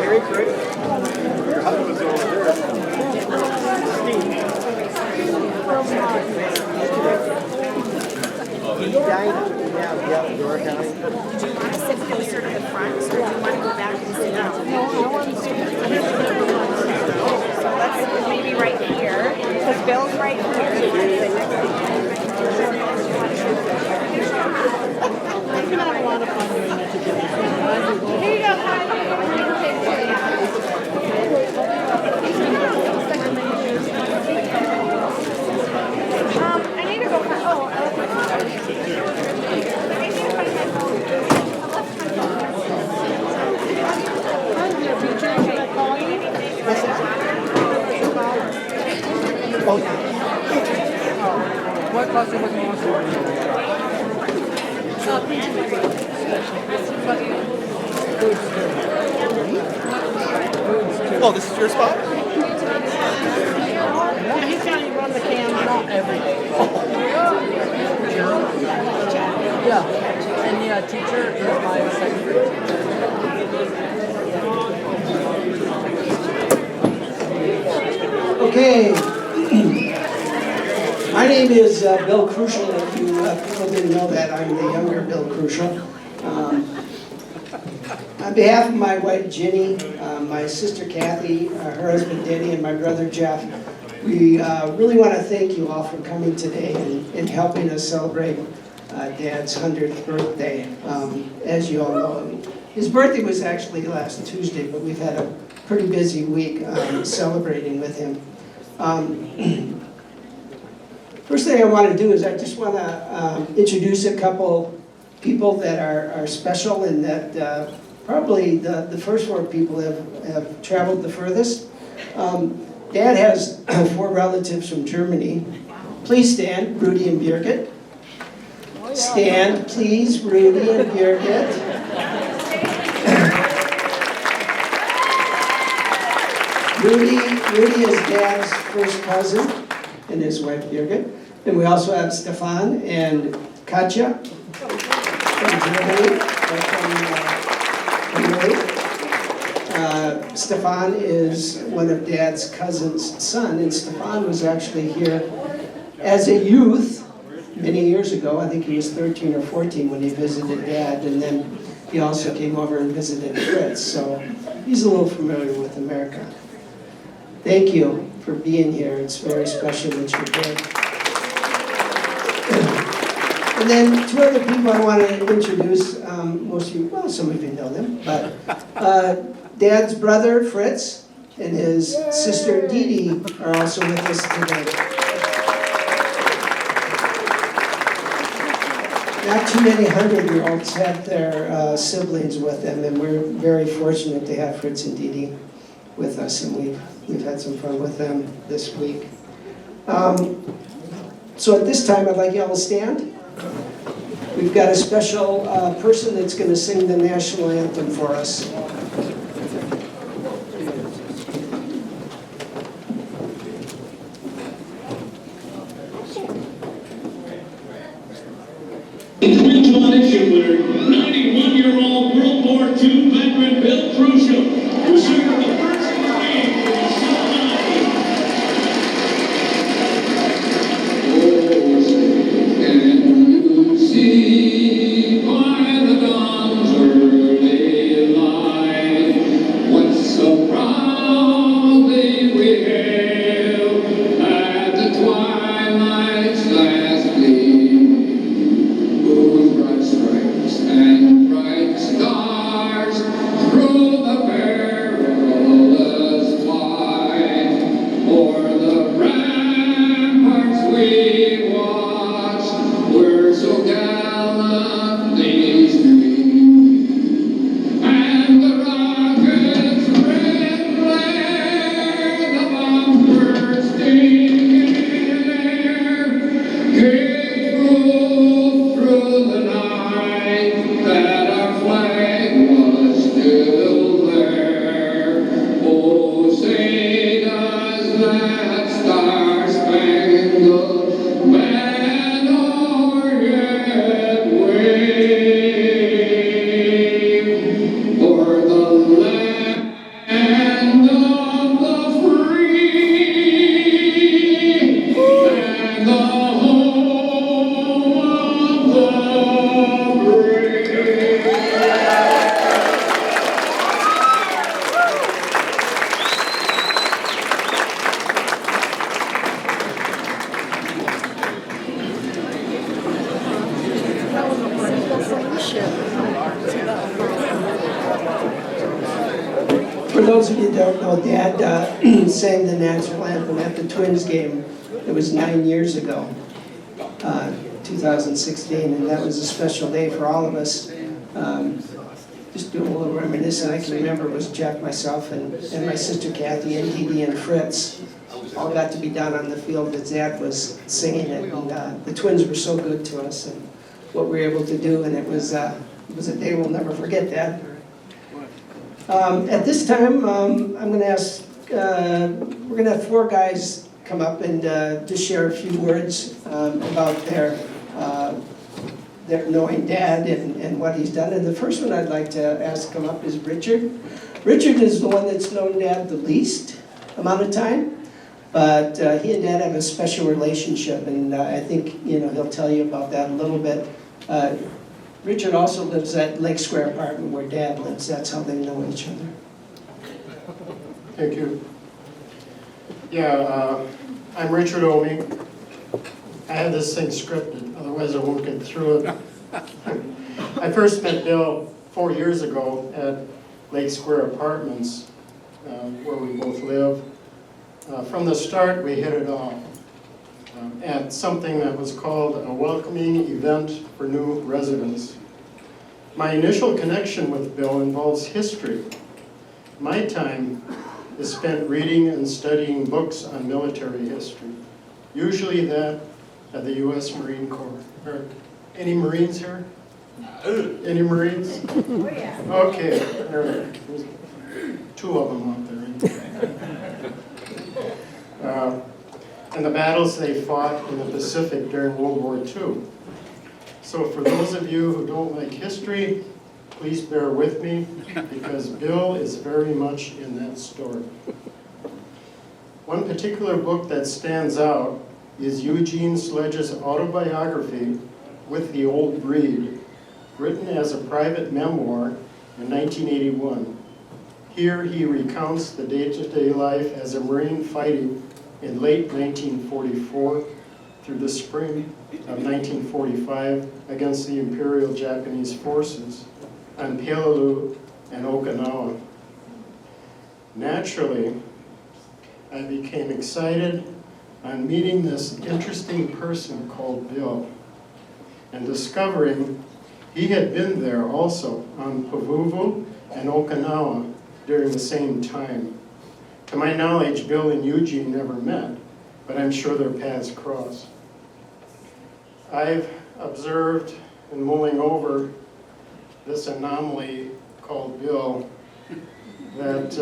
Very great. Your husband's over there. He died. Yeah, Dora County. Do you want to sit closer to the front, or do you want to go back and sit down? No, I want to sit. So let's maybe right here, because Bill's right here. We can have a lot of fun doing it together. Here you go, Kylie. I need to go for, What costume was the most Oh, this is your spot? Yeah, he's going to run the camera not every day. Yeah, and the teacher is my second grade teacher. Okay. My name is Bill Kruschel. If you people didn't know that, I'm the younger Bill Kruschel. On behalf of my wife Ginny, my sister Kathy, her husband Denny, and my brother Jeff, we really want to thank you all for coming today and helping us celebrate Dad's 100th birthday. As you all know, his birthday was actually last Tuesday, but we've had a pretty busy week celebrating with him. First thing I want to do is I just want to introduce a couple people that are special and that probably the first four people have traveled the furthest. Dad has 4 relatives from Germany. Please stand, Rudy and Birgit. Stand, please, Rudy and Birgit. Rudy is Dad's first cousin and his wife Birgit. And we also have Stefan and Katja from Germany. Stefan is one of Dad's cousin's son, and Stefan was actually here as a youth many years ago. I think he was 13 or 14 when he visited Dad, and then he also came over and visited Fritz, so he's a little familiar with America. Thank you for being here. It's very special that you're here. And then 2 other people I want to introduce. Most of you, well, some of you know them, but Dad's brother, Fritz, and his sister, Dee Dee, are also with us today. Not too many 100-year-olds have their siblings with them, and we're very fortunate to have Fritz and Dee Dee with us, and we've had some fun with them this week. So at this time, I'd like y'all to stand. We've got a special person that's going to sing the national anthem for us. Winner, 91-year-old World War II veteran Bill Kruschel, who served the first Marine for the Soviet. Oh, and see by the dawn's early light, what so proudly we hailed at the twilight's last gleam. Whose those of you who don't know, Dad sang the national anthem at the Twins game. It was 9 years ago, 2016, and that was a special day for all of us. Just doing a little reminiscing, I can remember it was Jack, myself, and my sister Kathy, and Dee Dee, and Fritz. All got to be down on the field as Dad was singing it, and the Twins were so good to us, and what we were able to do, and it was a day we'll never forget, Dad. At this time, I'm going to ask, we're going to have 4 guys come up and just share a few words about their knowing Dad and what he's done. And the first one I'd like to ask come up is Richard. Richard is the one that's known Dad the least amount of time, but he and Dad have a special relationship, and I think he'll tell you about that a little bit. Richard also lives at Lake Square apartment where Dad lives. That's how they know each other. Thank you. Yeah, I'm Richard Omi. I had this thing scripted, otherwise I won't get through it. I first met Bill 4 years ago at Lake Square Apartments, where we both live. From the start, we hit it off at something that was called a welcoming event for new residents. My initial connection with Bill involves history. My time is spent reading and studying books on military history, usually that of the U.S. Marine Corps. Any Marines here? Any Marines? Oh, yeah. Okay, there's 2 of them out there. And the battles they fought in the Pacific during World War II. So for those of you who don't like history, please bear with me, because Bill is very much in that story. One particular book that stands out is Eugene Sledge's autobiography, With the Old Breed, written as a private memoir in 1981. Here he recounts the day-to-day life as a Marine fighting in late 1944 through the spring of 1945 against the Imperial Japanese forces on Peleliu and Okinawa. Naturally, I became excited on meeting this interesting person called Bill and discovering he had been there also on Pavuvu and Okinawa during the same time. To my knowledge, Bill and Eugene never met, but I'm sure their paths crossed. I've observed in mulling over this anomaly called Bill that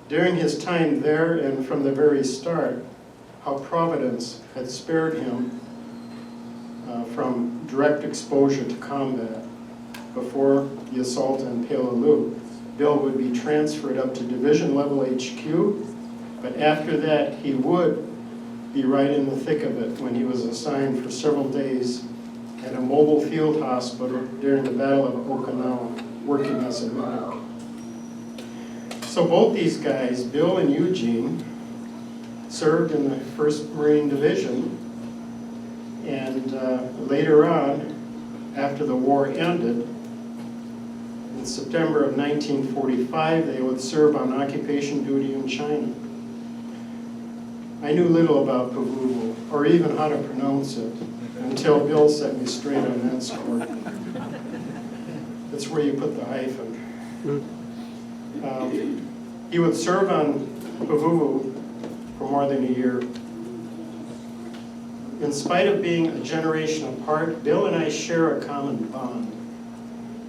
during his time there and from the very start, how Providence had spared him from direct exposure to combat. Before the assault on Peleliu, Bill would be transferred up to division level HQ, but after that he would be right in the thick of it when he was assigned for several days at a mobile field hospital during the Battle of Okinawa, working as a medic. So both these guys, Bill and Eugene, served in the 1st Marine Division, and later on, after the war ended, in September of 1945, they would serve on occupation duty in China. I knew little about Pavuvu, or even how to pronounce it, until Bill set me straight on that score. That's where you put the hyphen. He would serve on Pavuvu for more than a year. In spite of being a generation apart, Bill and I share a common bond.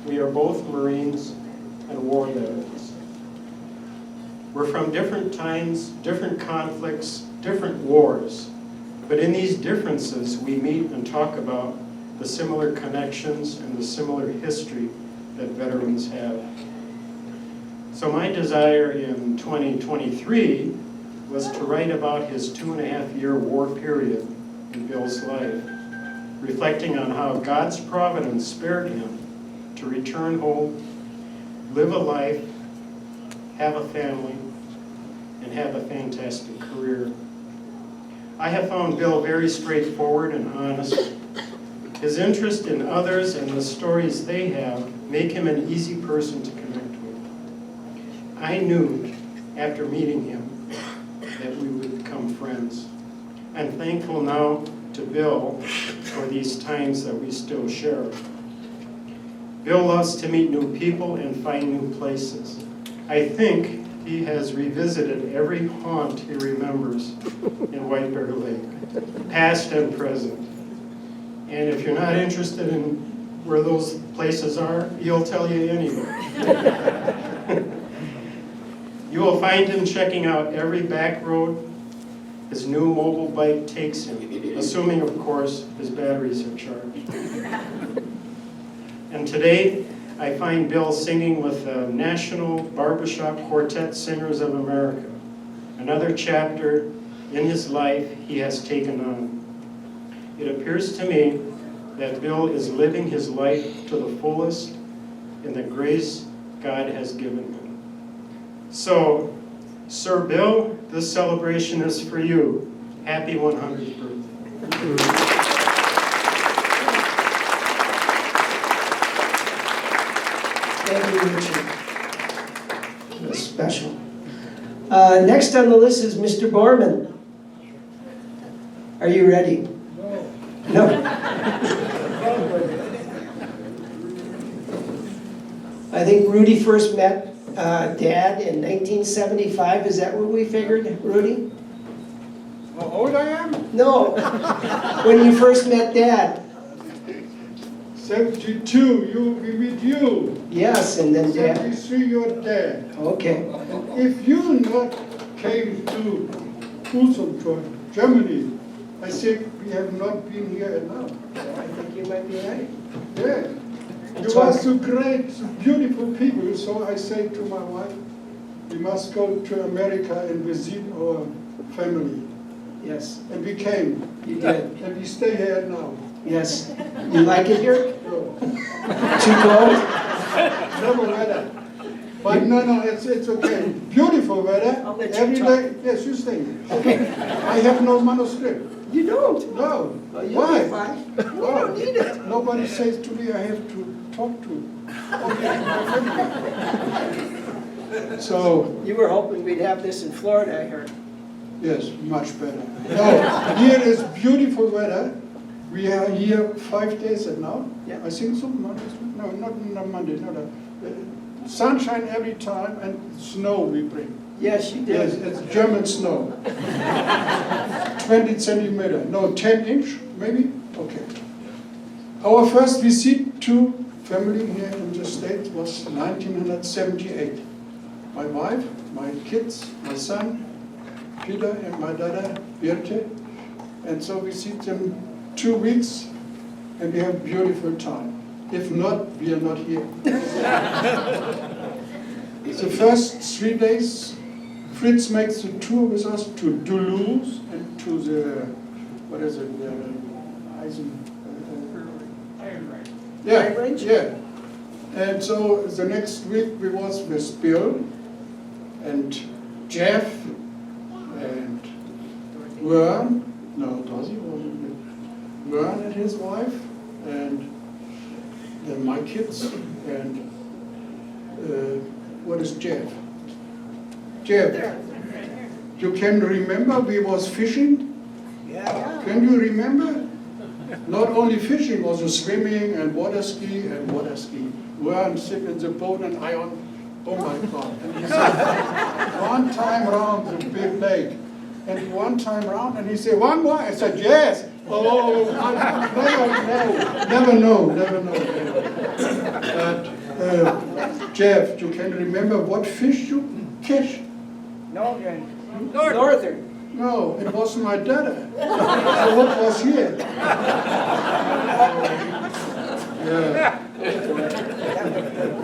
We are both Marines and war veterans. We're from different times, different conflicts, different wars, but in these differences we meet and talk about the similar connections and the similar history that veterans have. So my desire in 2023 was to write about his 2.5-year war period in Bill's life, reflecting on how God's providence spared him to return home, live a life, have a family, and have a fantastic career. I have found Bill very straightforward and honest. His interest in others and the stories they have make him an easy person to connect with. I I knew after meeting him that we would become friends. I'm thankful now to Bill for these times that we still share. Bill loves to meet new people and find new places. I think he has revisited every haunt he remembers in White Bear Lake, past and present. And if you're not interested in where those places are, he'll tell you anyway. You will find him checking out every back road his new mobile bike takes him, assuming, of course, his batteries are charged. And today, I find Bill singing with the National Barbershop Quartet Singers of America, another chapter in his life he has taken on. It appears to me that Bill is living his life to the fullest in the grace God has given him. So, Sir Bill, this celebration is for you. Happy 100th birthday. Thank you, Richard. That's special. Next on the list is Mr. Borman. Are you ready? No. I think Rudy first met Dad in 1975. Is that what we figured, Rudy? How old I am? No. When you first met Dad. 72, we meet you. Yes, and then Dad. 73, you're dead. Okay. If you not came to Kruschel, to Germany, I think we have not been here enough. I think you might be right. Yeah. You are so great, so beautiful people, so I say to my wife, we must go to America and visit our family. Yes, And we came, you did. and we stay here now. Yes. You like it here? No, Too cold? never weather. But no, it's okay. Beautiful weather. I'll let you Every talk. day, yes, you stay. Okay. I have no manuscript. You don't? No. Well, you'll Why? be fine. You Why? don't need it. Nobody says to me I have to talk to. Only my family. So, You were hoping we'd have this in Florida, I heard. yes, much better. No, here is beautiful weather. We are here 5 days now. Yeah. I think so. No, not Monday. Sunshine every time and snow we bring. Yes, you Yes, did. it's German snow. 20 centimeter, no, 10 inch, maybe? Okay. Our first visit to family here in the States was 1978. My wife, my kids, my son, Peter, and my daughter, Birte. And so we see them 2 weeks, and we have beautiful time. If not, we are not here. The first 3 days, Fritz makes the tour with us to Duluth and to the, what is it, Iron Range? Yeah. And so the next week we was with Bill and Jeff and Vern, no, Dozzy wasn't with Vern and his wife, and then my kids, and what is Jeff? Jeff, you can remember we was fishing? Yeah. Can you remember? Not only fishing, also swimming and water ski and water ski. Vern sit in the boat and I on, oh my God. And he said, one time round the big lake. And one time round, and he said, one more? I said, yes. Oh, never know. But Jeff, you can remember what fish you catch? Northern. Northern. No, it was my daughter. So what was here? Yeah.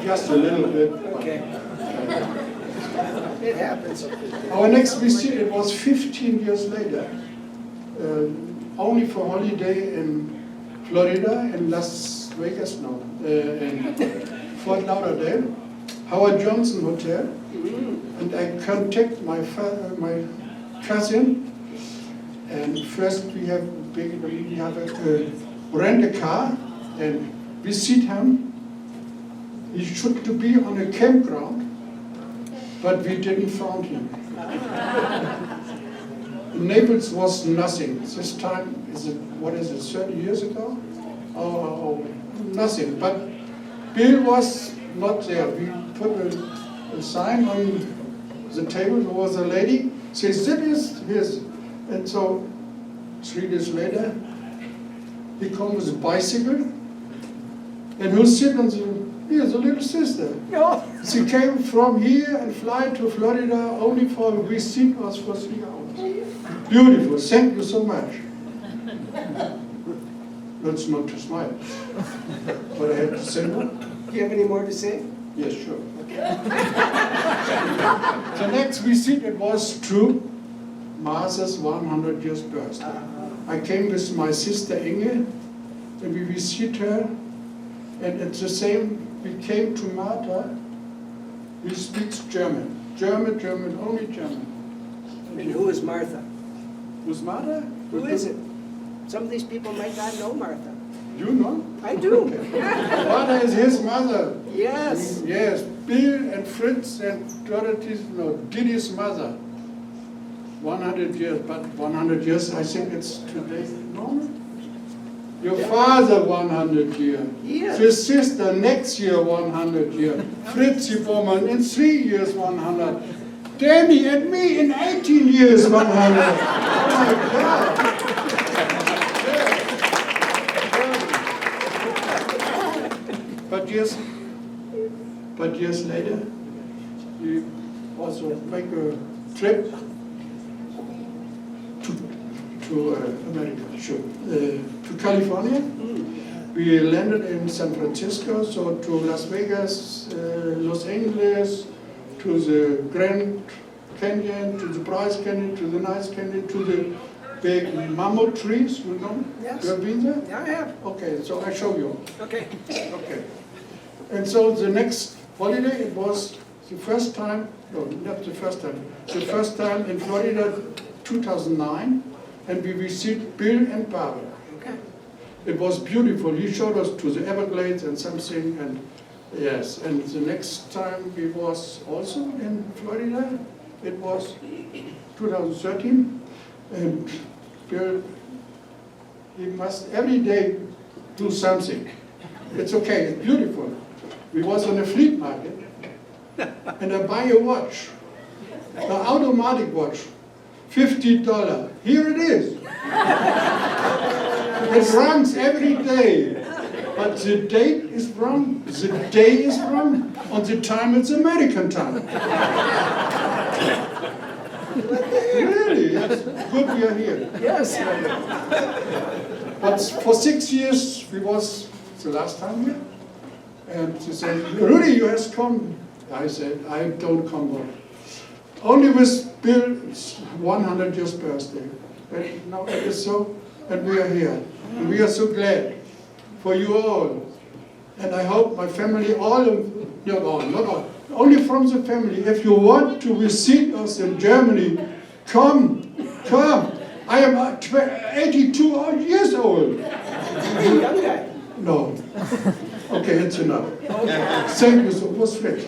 Just a little bit. Okay. It happens. Our next visit, it was 15 years later, only for holiday in Florida and Las Vegas, no, in Fort Lauderdale, Howard Johnson Hotel, and I contact my cousin, and first we have rent a car and visit him. He should to be on a campground, but we didn't find him. Naples was nothing. This time, what is it, 30 years ago? Oh, nothing. But Bill was not there. We put a sign on the table. There was a lady, says, that is his. And so 3 days later, he comes with a bicycle, and who's sitting on here's a little sister. She came from here and fly to Florida only for visit us for 3 hours. Beautiful, thank you so much. That's not to smile. But I had to say more. Do you have any more to say? Yes, sure. The next visit, it was to Martha's 100 years birthday. I came with my sister Inge, and we visit her, and at the same, we came to Martha. He speaks German, only German. And who is Martha? Who's Martha? Who is it? Some of these people might not know Martha. You know? I do. Martha is his mother. Yes. Yes, Bill and Fritz and Diddy's mother. 100 years, but 100 years, I think it's today. No? Your father 100 years. Yes. His sister next year 100 years. Fritzi Bormann in 3 years 100. Danny and me in 18 years 100. Oh my God. But years later, we also make a trip to America, sure, to California. We landed in San Francisco, so to Las Vegas, Los Angeles, to the Grand Canyon, to the Bryce Canyon, to the Nice Canyon, to the big mammoth trees, you know? Yes. You have been there? Yeah, I have. Okay, so I show you. Okay. Okay. And so the next holiday, it was the first time, no, not the first time in Florida, 2009, and we visit Bill and Barbara. Okay. It was beautiful. He showed us to the Everglades and something, and yes. And the next time we was also in Florida, it was 2013, and Bill, he must every day do something. It's okay, it's beautiful. We was on a flea market, and I buy a watch, an automatic watch, $50. Here it is. It runs every day, but the date is wrong, the day is wrong, and the time it's American time. Really, that's good we are here. Yes. But for 6 years, we was the last time here. And she said, Rudy, you have come. I said, I don't come more. Only with Bill's 100 years birthday. And now it is so, and we are here. And we are so glad for you all. And I hope my family, all of, not all, only from the family, if you want to visit us in Germany, come. I am 82 years old. Young guy. No. Okay, it's enough. Thank you so much.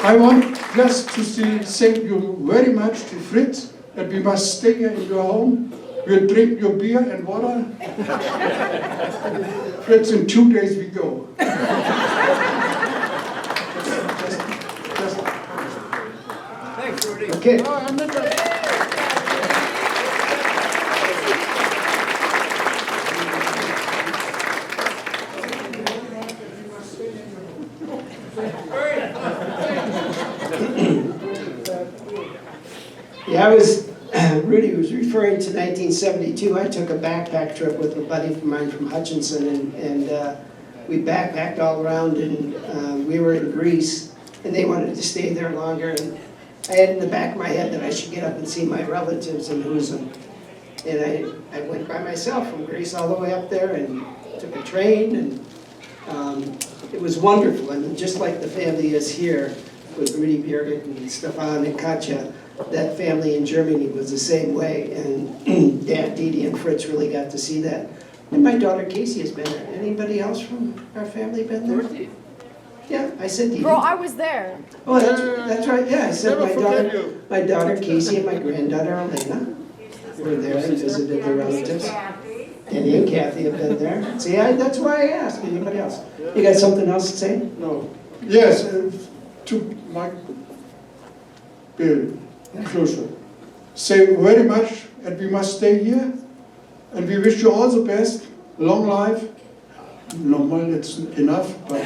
I want just to say thank you very much to Fritz, and we must stay here in your home. We'll drink your beer and water. Fritz, in 2 days we go. Thanks, Rudy. Okay. Yeah, Rudy was referring to 1972. I took a backpack trip with a buddy of mine from Hutchinson, and we backpacked all around, and we were in Greece, and they wanted to stay there longer, and I had in the back of my head that I should get up and see my relatives in Huzum. And I went by myself from Greece all the way up there and took a train, and it was wonderful. I mean, just like the family is here with Rudy Bjergit and Stefan and Katja, that family in Germany was the same way, and Dad, Didi, and Fritz really got to see that. And my daughter Casey has been there. Anybody else from our family been there? Yeah, I said Dee. Bro, I was there. Oh, that's right, yeah, I said Never forget you. my daughter Casey and my granddaughter Elena were there and visited their relatives. Danny and Kathy have been there. See, that's why I asked. Anybody else? You got something else to say? No. Yes, to my Bill, Kruschel. Say very much, and we must stay here. And we wish you all the best, long life. Normal, it's enough, but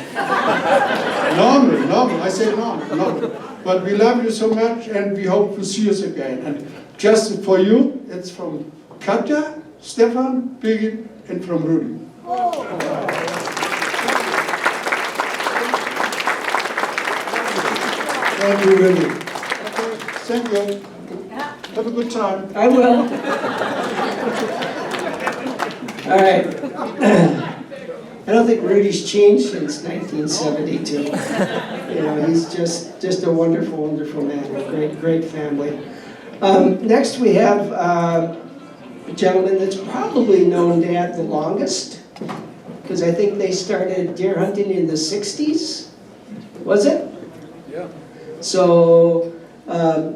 normal, I say normal. But we love you so much, and we hope to see you again. And just for you, it's from Katja, Stefan, Birgit, and from Rudy. Thank you, Rudy. Thank you. Have a good time. I will. All right. I don't think Rudy's changed since 1972. You know, he's just a wonderful, wonderful man. Great family. Next we have a gentleman that's probably known Dad the longest, because I think they started deer hunting in the 60s. Was it? Yeah. So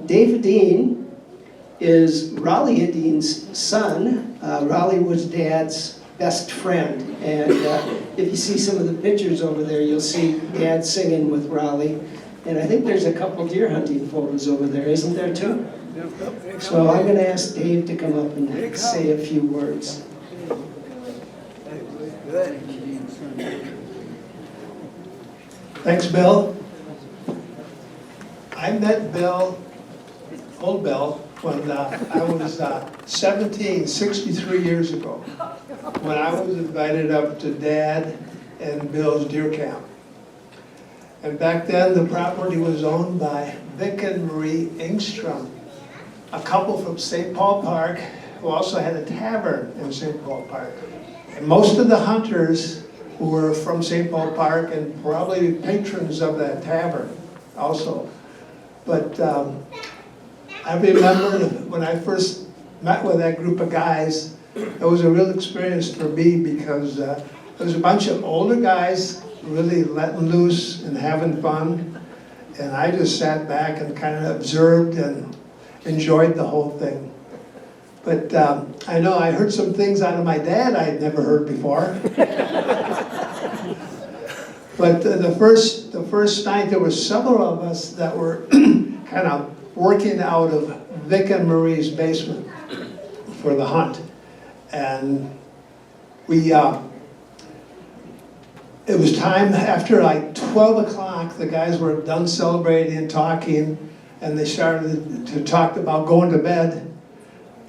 Dave Dean is Raleigh Dean's son. Raleigh was Dad's best friend, and if you see some of the pictures over there, you'll see Dad singing with Raleigh, and I think there's a couple deer hunting photos over there, isn't there too? So I'm going to ask Dave to come up and say a few words. Thanks, Bill. I met old Bill, when I was 17, 63 years ago, when I was invited up to Dad and Bill's deer camp. And back then, the property was owned by Vic and Marie Engstrom, a couple from St. Paul Park who also had a tavern in St. Paul Park. And most of the hunters were from St. Paul Park and probably patrons of that tavern also. But I remember when I first met with that group of guys, it was a real experience for me because there was a bunch of older guys really letting loose and having fun. And I just sat back and kind of observed and enjoyed the whole thing. But I know I heard some things out of my dad I had never heard before. But the first night, there were several of us that were kind of working out of Vic and Marie's basement for the hunt. And it was time after like 12 o'clock, the guys were done celebrating and talking, and they started to talk about going to bed.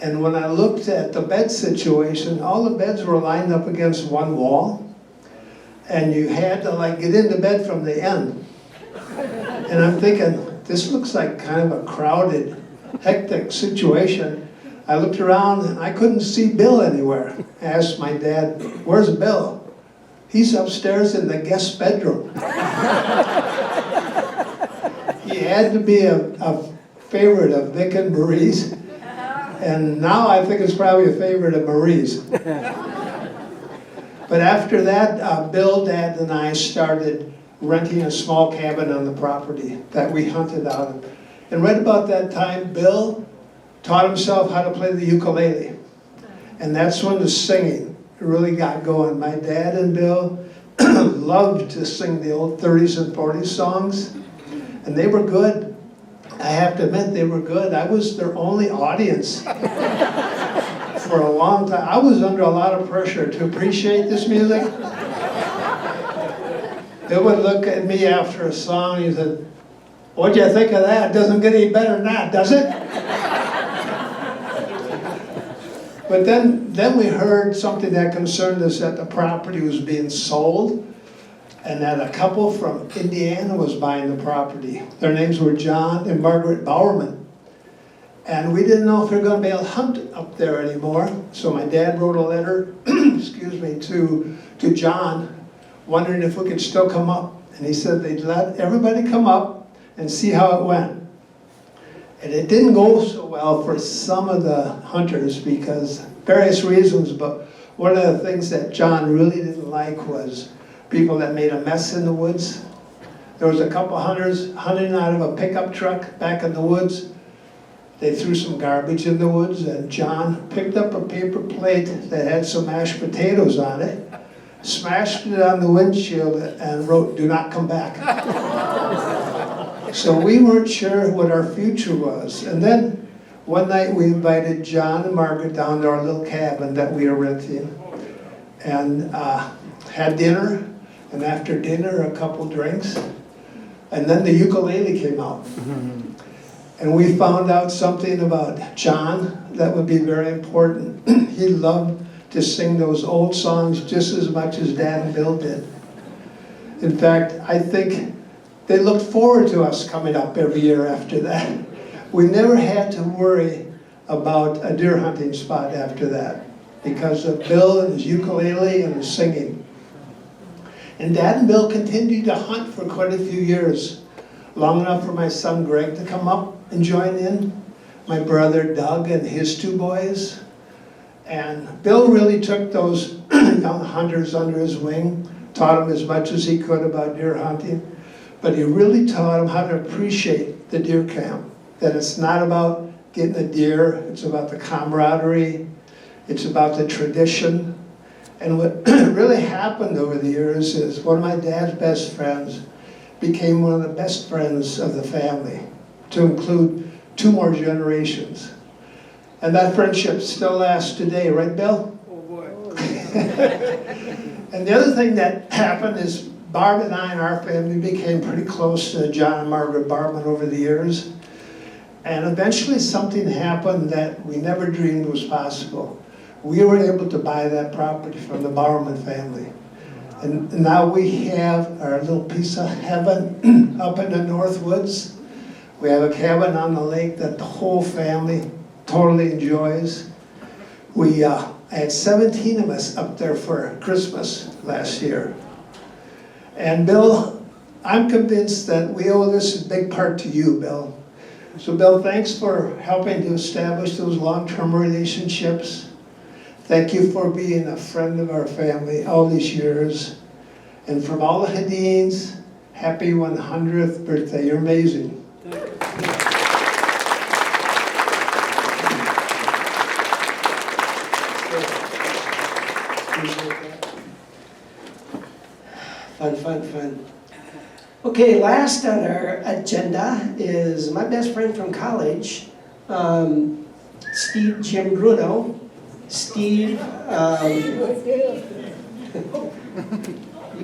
And when I looked at the bed situation, all the beds were lined up against one wall, and you had to like get into bed from the end. And I'm thinking, this looks like kind of a crowded, hectic situation. I looked around and I couldn't see Bill anywhere. I asked my dad, "Where's Bill?" "He's upstairs in the guest bedroom." He had to be a favorite of Vic and Marie's. And now I think it's probably a favorite of Marie's. But after that, Bill, Dad, and I started renting a small cabin on the property that we hunted out of. And right about that time, Bill taught himself how to play the ukulele. And that's when the singing really got going. My dad and Bill loved to sing the old 30s and 40s songs. And they were good. I have to admit, they were good. I was their only audience for a long time. I was under a lot of pressure to appreciate this music. They would look at me after a song and he said, "What'd you think of that? It doesn't get any better than that, does it?" But then we heard something that concerned us, that the property was being sold and that a couple from Indiana was buying the property. Their names were John and Margaret Bowerman. And we didn't know if we were going to be able to hunt up there anymore. So my dad wrote a letter excuse me, to John, wondering if we could still come up. And he said they'd let everybody come up and see how it went. And it didn't go so well for some of the hunters because various reasons, but one of the things that John really didn't like was people that made a mess in the woods. There was a couple hunters hunting out of a pickup truck back in the woods. They threw some garbage in the woods, and John picked up a paper plate that had some mashed potatoes on it, smashed it on the windshield, and wrote, "Do not come back." So we weren't sure what our future was. And then one night we invited John and Margaret down to our little cabin that we were renting, and had dinner, and after dinner a couple drinks, and then the ukulele came out. And we found out something about John that would be very important. He loved to sing those old songs just as much as Dad and Bill did. In fact, I think they looked forward to us coming up every year after that. We never had to worry about a deer hunting spot after that because of Bill and his ukulele and his singing. And Dad and Bill continued to hunt for quite a few years, long enough for my son Greg to come up and join in, my brother Doug and his two boys. And Bill really took those young hunters under his wing, taught them as much as he could about deer hunting, but he really taught them how to appreciate the deer camp, that it's not about getting a deer, it's about the camaraderie, it's about the tradition. And what really happened over the years is one of my dad's best friends became one of the best friends of the family, to include 2 more generations. And that friendship still lasts today, right, Bill? Oh boy. And the other thing that happened is Barb and I and our family became pretty close to John and Margaret Bartman over the years. And eventually something happened that we never dreamed was possible. We were able to buy that property from the Bowerman family. And now we have our little piece of heaven up in the North Woods. We have a cabin on the lake that the whole family totally enjoys. We had 17 of us up there for Christmas last year. And Bill, I'm convinced that we owe this a big part to you, Bill. So Bill, thanks for helping to establish those long-term relationships. Thank you for being a friend of our family all these years. And from all the Hedines, happy 100th birthday. You're amazing. Fun. Okay, last on our agenda is my best friend from college, Jim Bruno. Steve, you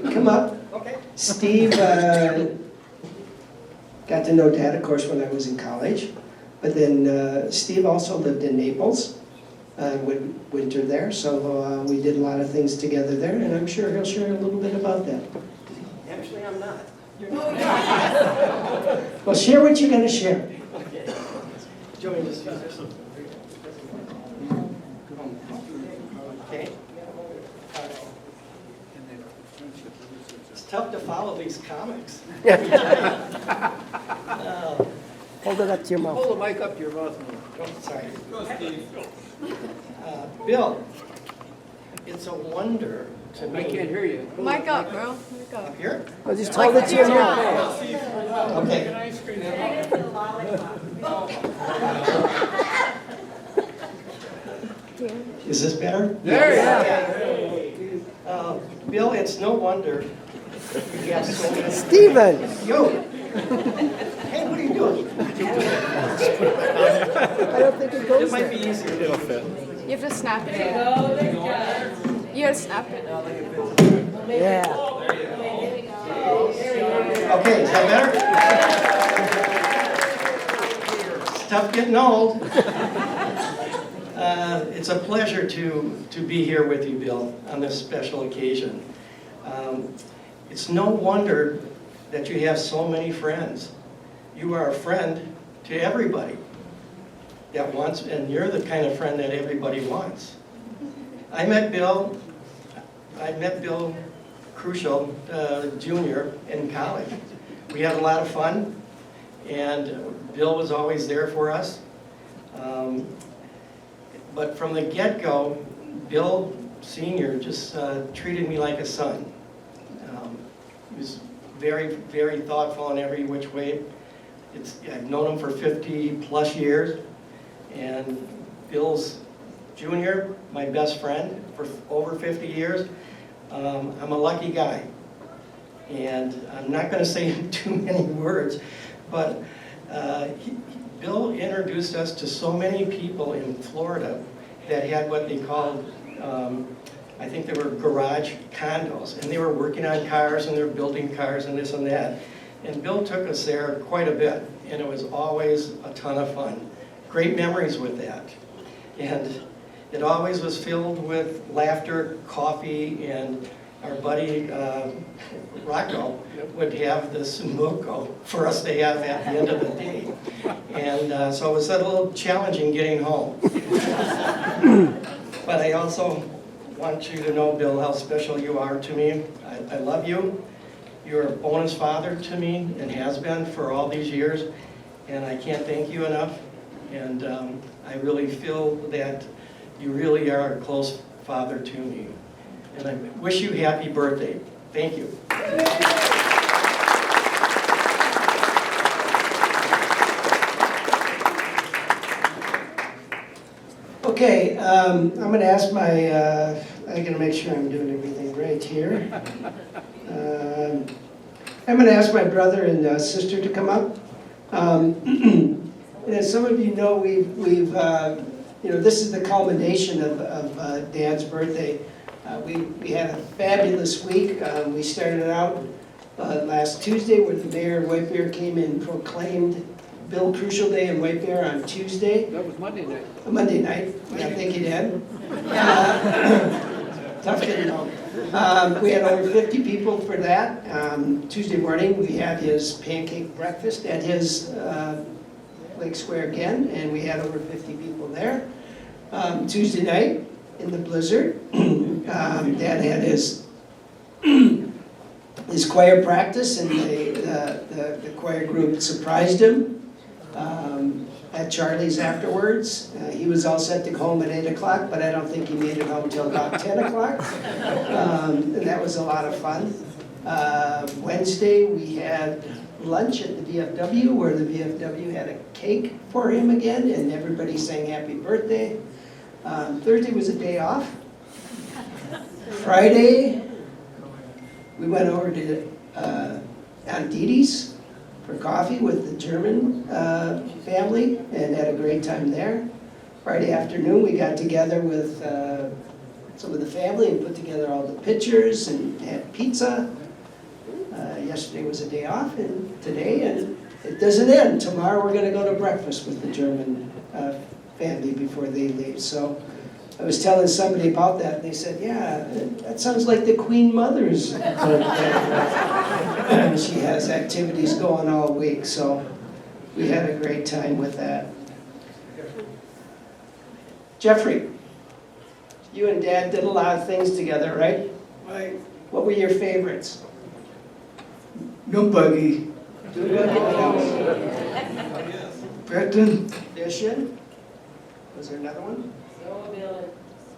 can come up. Okay. Steve got to know Dad, of course, when I was in college. But then Steve also lived in Naples, would winter there. So we did a lot of things together there, and I'm sure he'll share a little bit about that. Actually, I'm not. Well, share what you're going to share. Okay. Do you want me to just use this? Okay. It's tough to follow these comics. Hold it up to your mouth. Hold the mic up to your mouth. Oh, sorry. Bill, it's a wonder to me. I can't hear you. Mic up, bro. Mic up. Up here? Well, just hold it to your mouth. Okay. Is this better? Bill, it's no wonder you have so many. Steven! Yo! Hey, what are you doing? I don't think it goes It might be there. easier. It'll fit. You have to snap it. You gotta snap it. Yeah. Okay, is that better? It's tough getting old. It's a pleasure to be here with you, Bill, on this special occasion. It's no wonder that you have so many friends. You are a friend to everybody that wants, and you're the kind of friend that everybody wants. I met Bill Kruschel, Jr. in college. We had a lot of fun, and Bill was always there for us. But from the get-go, Bill Sr. just treated me like a son. He was very, very thoughtful in every which way. I've known him for 50-plus years, and Bill's Jr., my best friend for over 50 years. I'm a lucky guy, and I'm not going to say too many words, but Bill introduced us to so many people in Florida that had what they called, I think they were garage condos, and they were working on cars and they were building cars and this and that. And Bill took us there quite a bit, and it was always a ton of fun. Great memories with that. And it always was filled with laughter, coffee, and our buddy Rocco would have this moco for us to have at the end of the day. And so it was a little challenging getting home. But I also want you to know, Bill, how special you are to me. I love you. You're a bonus father to me and has been for all these years. And I can't thank you enough. And I really feel that you really are a close father to me. And I wish you happy birthday. Thank you. Okay, I'm going to ask my, I'm going to make sure I'm doing everything right here. I'm going to ask my brother and sister to come up. And as some of you know, we've this is the culmination of Dad's birthday. We had a fabulous week. We started out last Tuesday where the mayor of White Bear came and proclaimed Bill Kruschel Day in White Bear on Tuesday. That was Monday night. Monday night, yeah, I think he did. Tough getting home. We had over 50 people for that. Tuesday morning, we had his pancake breakfast at his Lake Square again, and we had over 50 people there. Tuesday night, in the blizzard, Dad had his choir practice, and the choir group surprised him at Charlie's afterwards. He was all set to go home at 8 o'clock, but I don't think he made it home until about 10 o'clock. And that was a lot of fun. Wednesday, we had lunch at the VFW, where the VFW had a cake for him again, and everybody sang happy birthday. Thursday was a day off. Friday, we went over to Aunt Dee Dee's for coffee with the German family and had a great time there. Friday afternoon, we got together with some of the family and put together all the pictures and had pizza. Yesterday was a day off, and today, and it doesn't end. Tomorrow we're going to go to breakfast with the German family before they leave. So I was telling somebody about that, and they said, yeah, that sounds like the Queen Mother's birthday. She has activities going all week, so we had a great time with that. Jeffrey, you and Dad did a lot of things together, right? Right. What were your favorites? No buggy. Breton. Fishing? Was there another one?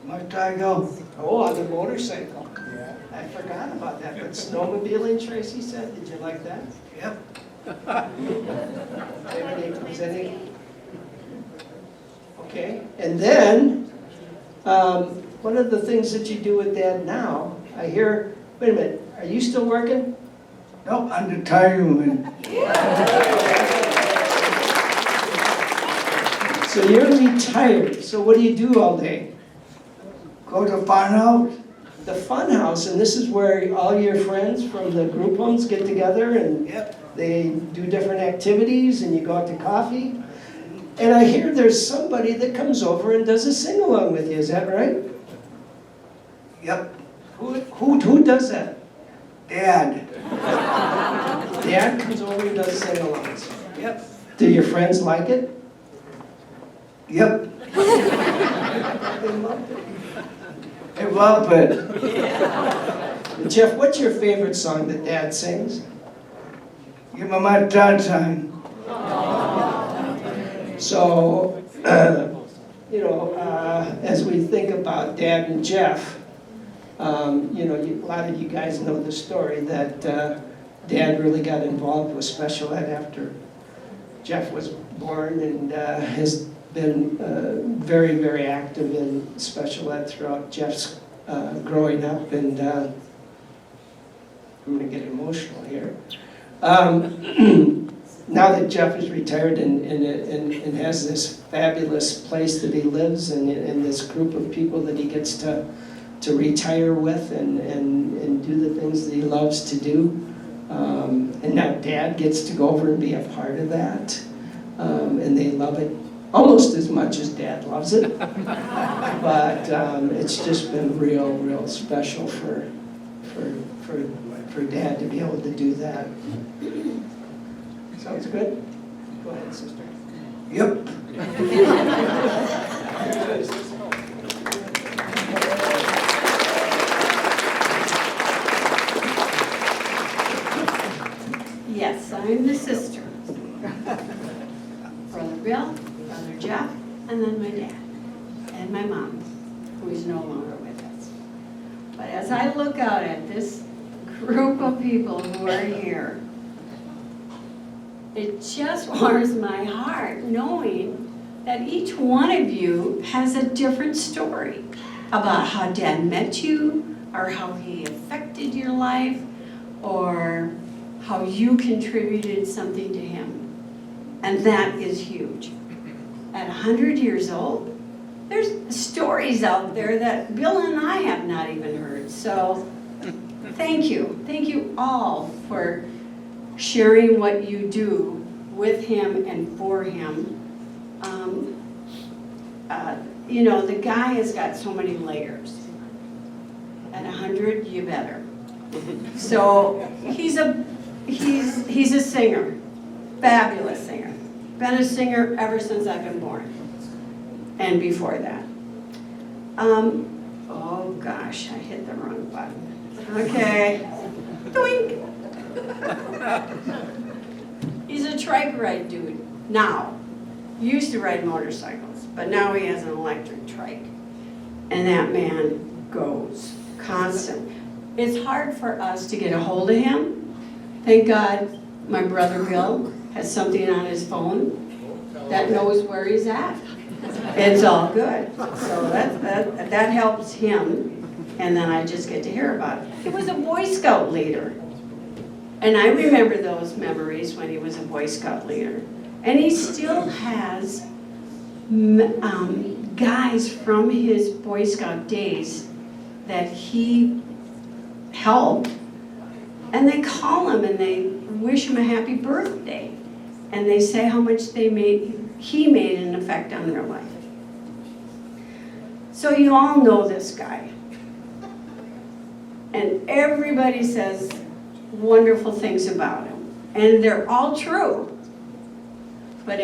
Motorcycle. Oh, on the motorcycle. Yeah. I forgot about that, but snowmobiling, Tracy said, did you like that? Yep. Was any? Okay, and then, one of the things that you do with Dad now, I hear, wait a minute, are you still working? No, I'm retiring. So you're retired, so what do you do all day? Go to fun house. The fun house, and this is where all your friends from the group homes get together and Yep. they do different activities and you go out to coffee. And I hear there's somebody that comes over and does a sing-along with you, is that right? Yep. Who does that? Dad. Dad comes over and does sing-alongs. Yep. Do your friends like it? Yep. They love it. I love it. And Jeff, what's your favorite song that Dad sings? Give me my dad sign. So, as we think about Dad and Jeff, You know, a lot of you guys know the story that Dad really got involved with special ed after Jeff was born, and has been very, very active in special ed throughout Jeff's growing up, and I'm gonna get emotional here. Now that Jeff is retired and has this fabulous place that he lives in, and this group of people that he gets to retire with and do the things that he loves to do. And now Dad gets to go over and be a part of that. And they love it almost as much as Dad loves it. But it's just been real special for Dad to be able to do that. Sounds good? Go ahead, sister. Yep. Yes, I'm the sister. Brother Bill, Brother Jeff, and then my dad, and my mom, who is no longer with us. But as I look out at this group of people who are here, it just warms my heart knowing that each one of you has a different story about how Dad met you, or how he affected your life, or how you contributed something to him. And that is huge. At 100 years old, there's stories out there that Bill and I have not even heard. So thank you. Thank you all for sharing what you do with him and for him. You know, the guy has got so many layers. At 100, you better. So he's a singer, fabulous singer. Been a singer ever since I've been born, and before that. Oh gosh, I hit the wrong button. Okay, doink. He's a trike ride dude now. He used to ride motorcycles, but now he has an electric trike, and that man goes constant. It's hard for us to get a hold of him. Thank God my brother Bill has something on his phone that knows where he's at. It's all good. So that helps him, and then I just get to hear about it. He was a Boy Scout leader. And I remember those memories when he was a Boy Scout leader. And he still has guys from his Boy Scout days that he helped, and they call him and they wish him a happy birthday, and they say how much he made an effect on their life. So you all know this guy, and everybody says wonderful things about him, and they're all true. But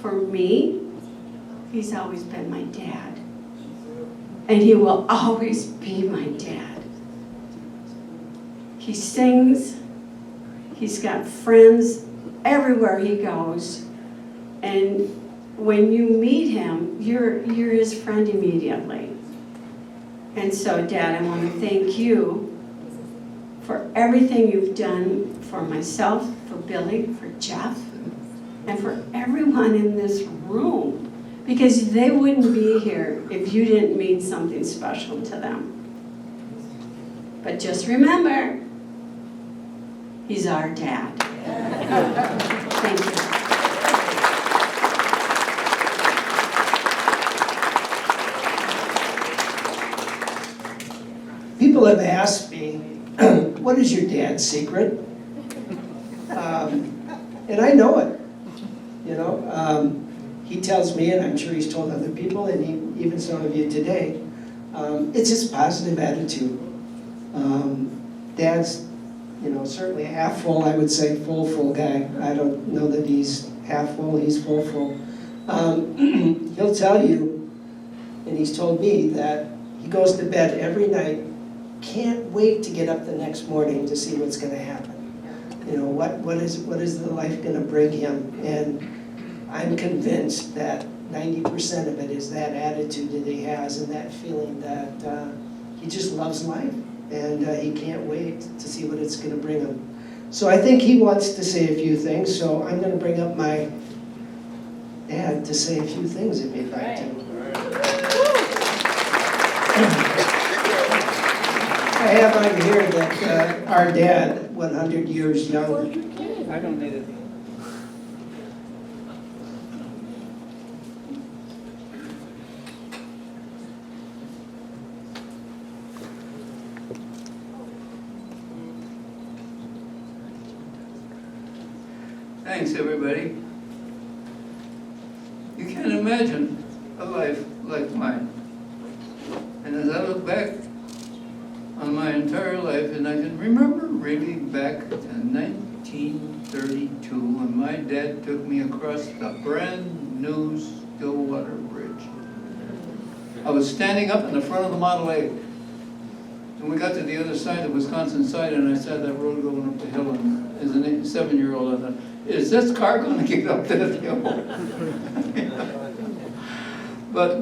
for me, he's always been my dad, and he will always be my dad. He sings, he's got friends everywhere he goes, and when you meet him, you're his friend immediately. And so, Dad, I want to thank you for everything you've done for myself, for Billy, for Jeff, and for everyone in this room, because they wouldn't be here if you didn't mean something special to them. But just remember, he's our dad. Thank you. People have asked me, what is your dad's secret? And I know it, you know. He tells me, and I'm sure he's told other people, and even some of you today, it's his positive attitude. Dad's, you know, certainly half full, I would say full guy. I don't know that he's half full, he's full. He'll tell you, and he's told me, that he goes to bed every night, can't wait to get up the next morning to see what's going to happen. You know, what is the life going to bring him? And I'm convinced that 90% of it is that attitude that he has, and that feeling that he just loves life, and he can't wait to see what it's going to bring him. So I think he wants to say a few things, so I'm going to bring up my dad to say a few things if he'd like to. I have on here that our dad, 100 years younger. I don't need it. Thanks, everybody. You can't imagine a life like mine. And as I look back on my entire life, and I can remember really back to 1932 when my dad took me across the brand new Stillwater Bridge. I was standing up in the front of the Model A. And we got to the other side, the Wisconsin side, and I saw that road going up the hill, and as a 7-year-old, I thought, is this car going to get up that hill? But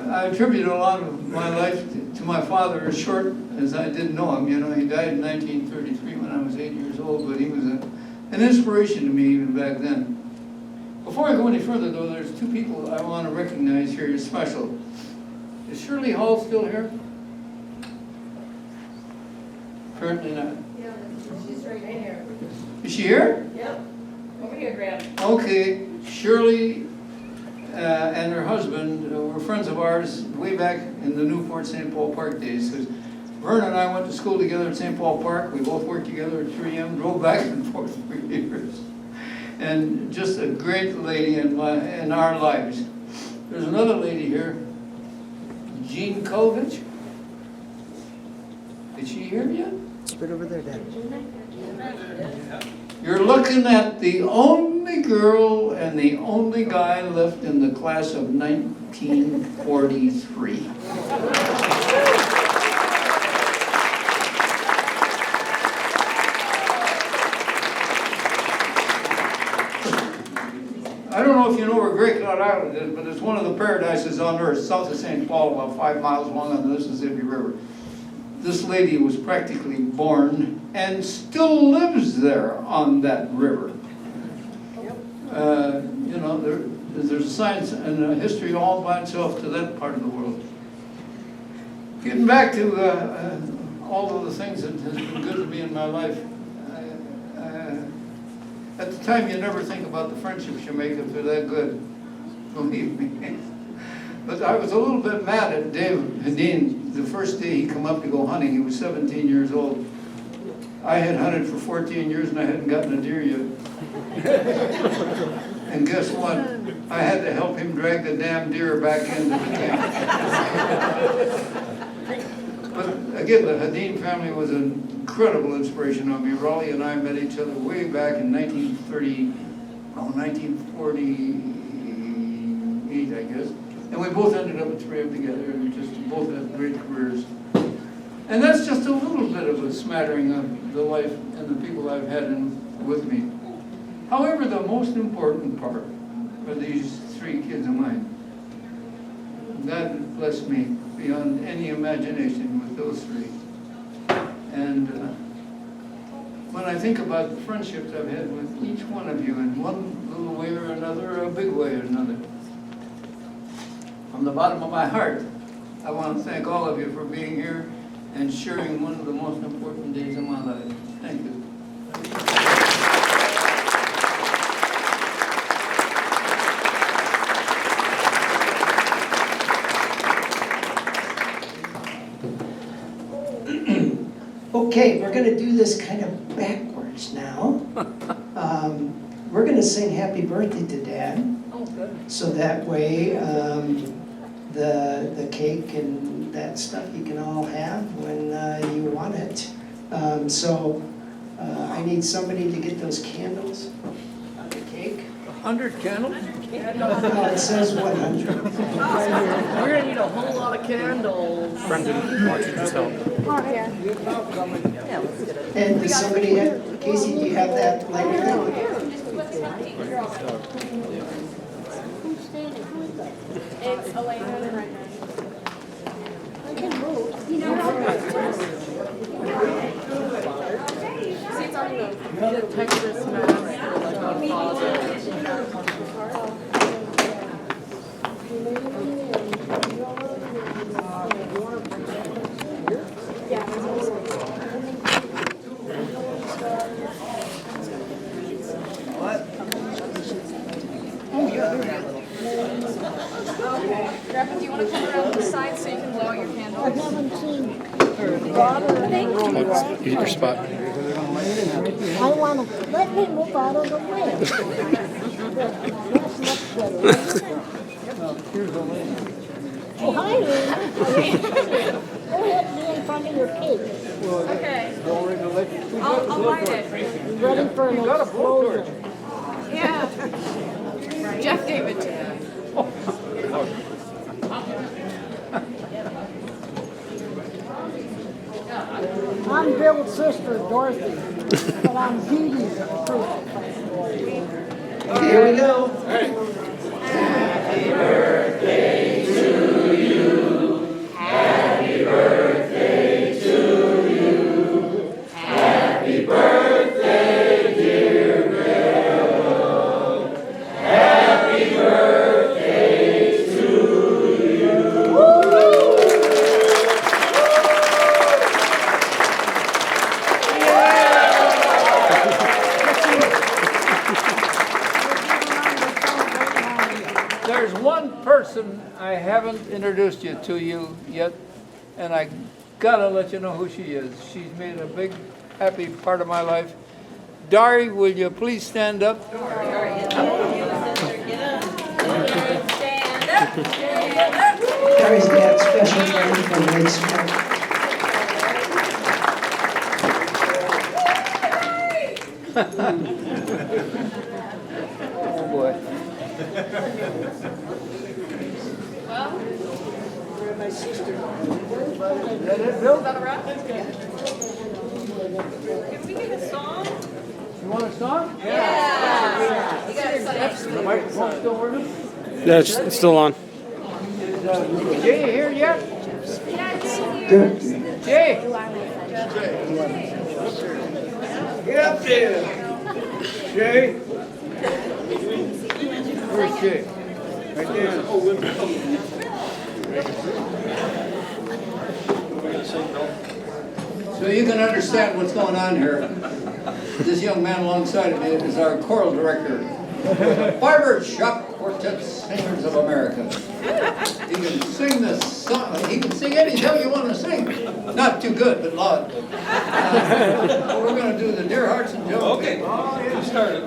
I attribute a lot of my life to my father, as short as I didn't know him. You know, he died in 1933 when I was 8 years old, but he was an inspiration to me even back then. Before I go any further, though, there's two people I want to recognize here as special. Is Shirley Hall still here? Apparently not. Yeah, she's right here. Is she here? Yep. Over here, Graham. Okay, Shirley and her husband were friends of ours way back in the Newport St. Paul Park days. Vern and I went to school together at St. Paul Park. We both worked together at 3M, drove back and forth for years. And just a great lady in our lives. There's another lady here, Jean Kovich. Is she here yet? It's right over there, Dad. You're looking at the only girl and the only guy left in the class of 1943. I don't know if you know where Great Cloud Island is, but it's one of the paradises on earth, south of St. Paul, about 5 miles long on the Mississippi River. This lady was practically born and still lives there on that river. You know, there's a science and a history all by itself to that part of the world. Getting back to all of the things that has been good to me in my life, at the time you never think about the friendships you make if they're that good, believe me. But I was a little bit mad at Dave Hedin the first day he come up to go hunting. He was 17 years old. I had hunted for 14 years and I hadn't gotten a deer yet. And guess what? I had to help him drag the damn deer back into the camp. But again, the Hedin family was an incredible inspiration on me. Raleigh and I met each other way back in 1948, I guess. And we both ended up at 3M together, and we just both had great careers. And that's just a little bit of a smattering of the life and the people I've had with me. However, the most important part are these 3 kids of mine. God blessed me beyond any imagination with those 3. And when I think about the friendships I've had with each one of you in one little way or another, or a big way or another, from the bottom of my heart, I want to thank all of you for being here and sharing one of the most important days of my life. Thank you. Okay, we're going to do this kind of backwards now. We're going to sing happy birthday to Dad. Oh, good. So that way, the cake and that stuff you can all have when you want it. I need somebody to get those candles on the cake. 100 candles? No, it says 100. We're gonna need a whole lot of candles. Brendan, why don't you just help? Oh, here. And does somebody have, Casey, do you have that lighter there? It's Elena and Brendan. I can move. You know, outside so you can blow out your I candles? haven't seen water. Your spot. I want to, let me move out of the way. That's much better. Oh, hi, Lena. Go ahead and be in front of your cake. Okay. I'll light it. Be ready for an explosion. Yeah. Jeff gave it to me. I'm Bill's sister, Dorothy, but I'm Dee Dee's Kruschel. Here we go. There's one person I haven't introduced you to yet, and I gotta let you know who she is. She's made a big, happy part of my life. Dari, will you please stand up? Gary's got special friend from Lake Smoke. Oh, boy. My sister. Is that it, Bill? Is that a wrap? Can we get a song? You want a song? Yeah. You got a The microphone still working? Yeah, it's still on. Is Jay here yet? Good. Jay! Get up there. Jay? Where's Jay? Right there. So you can understand what's going on here. This young man alongside of me is our choral director. Barber Shop Quartet Singers of America. He can sing this song. He can sing any song you want to sing. Not too good, but loud. We're going to do the Dear Hearts and Joe. Okay. Oh, yeah, started.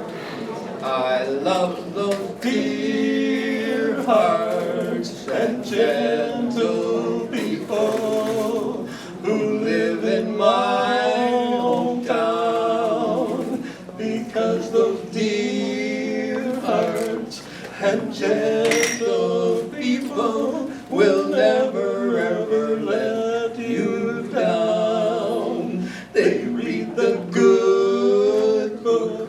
I love those dear hearts and gentle people who live in my hometown, because those dear hearts and gentle people will never ever let you down. They read the good book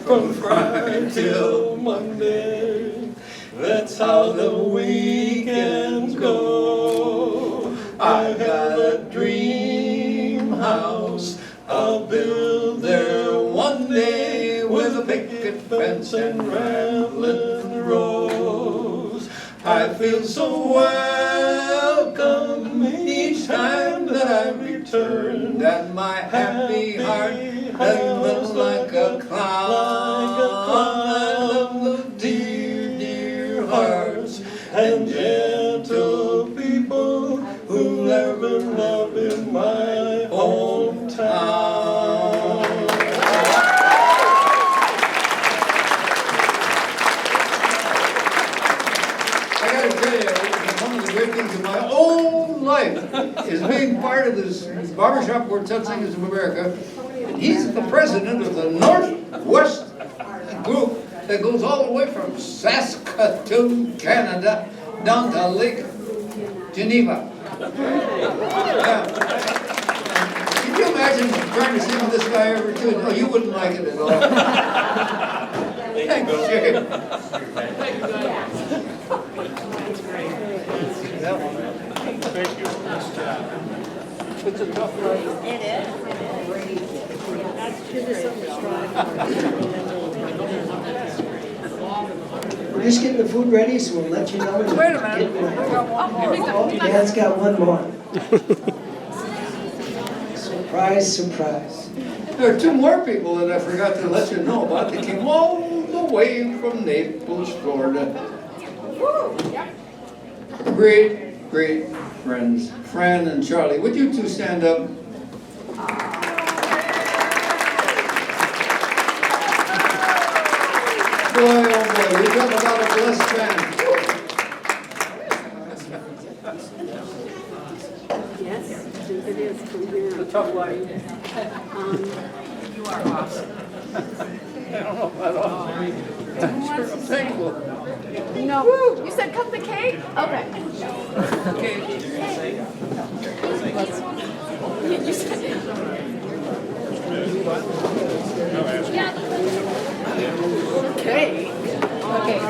from Friday till Monday. That's how the weekends go. I got a dream house I'll build there one day, with a picket fence and rambling rose. I feel so welcome each time that I return, and my happy heart looks like a clown. I love the dear, dear hearts and gentle people who live and love in my hometown. I gotta tell you, one of the great things in my own life is being part of this barbershop quartet singers of America. And he's the president of the Northwest group that goes all the way from Saskatoon, Canada, down to Lake Geneva. Yeah. Can you imagine trying to sing with this guy ever too? No, you wouldn't like it at all. Thanks, Jay. Thank you. Nice job. It's a tough life. It is. We're just getting the food ready, so we'll let you know. Wait a minute. We got one more. Oh, Dad's got one more. Surprise, surprise. There are two more people that I forgot to let you know about. They came all the way from Naples, Florida. Great great friends, Fran and Charlie. Would you two stand up? Boy, oh boy, we talk about a blessed family. Yes, it is from here. It's a tough life. You are awesome. I don't know about all. I'm thankful. No. You said cut the cake? Okay. You said Okay. Okay.